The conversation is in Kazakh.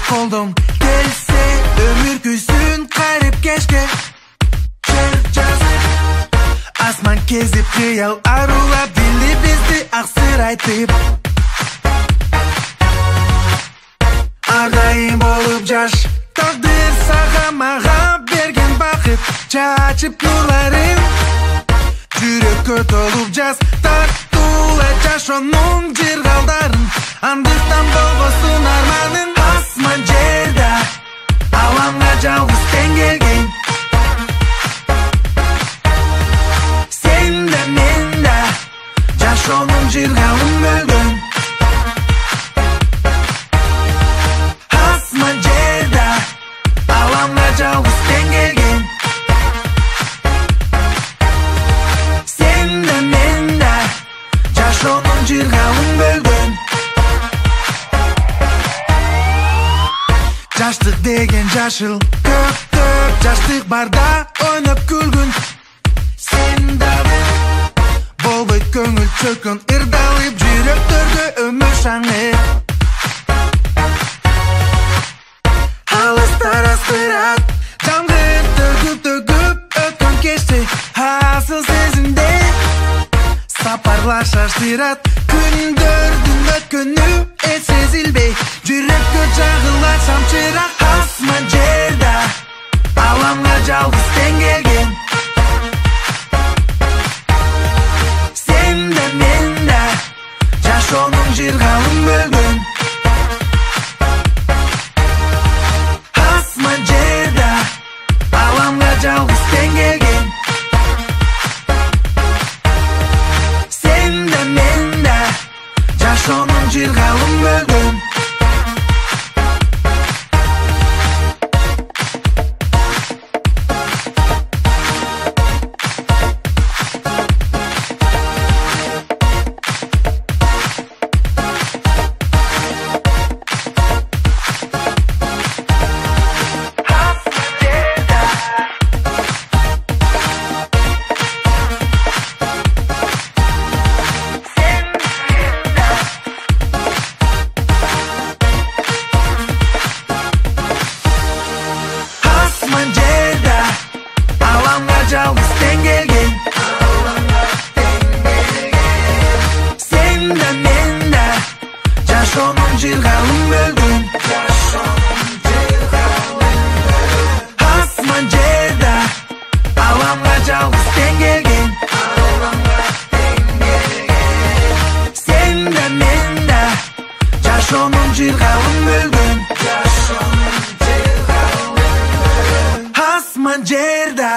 қолдың келсе өмір күйсін қайрып кешке жыр жазып асман кезіп қиял арулап билі бізді ақсыр айтып ардайым болып жаш тағдыр саған маған берген бақыт шашып нұрларын жүрекке толып жаз тартулы жаш оның жырғалдарын андықтан болғасын арманың асман жерде алаңға жалғыз сен келген сен де мен де жаш оның жырғалын бөлген асман жерде алаңға жалғыз сен келген сен де мен де жаш оның жырғалын бөлген жаштық деген жашыл көп жаштық барда ойнап күлгін сен дағы болбой көңіл чөкін ырдалып жүректерге өмір шаңы алыстар аспырат жаңғыр төгіп өткен кеште асыл сезімде сапарлар шаштырат күндердің өткені ет сезілбей жүрекке жағылар шамшырақ асман жерде алаңға жалғыз сен келген сен де мен де жаш оның жырғалын бөлген асман жерде алаңға жалғыз сен келген сен де мен де жаш оның жырғалын бөлген жалғыз сен келген сен де мен де жаш оның жырғалын бөлген асман жерде алаңға жалғыз сен келген сен де мен де жаш оның жырғалын бөлген асман жерде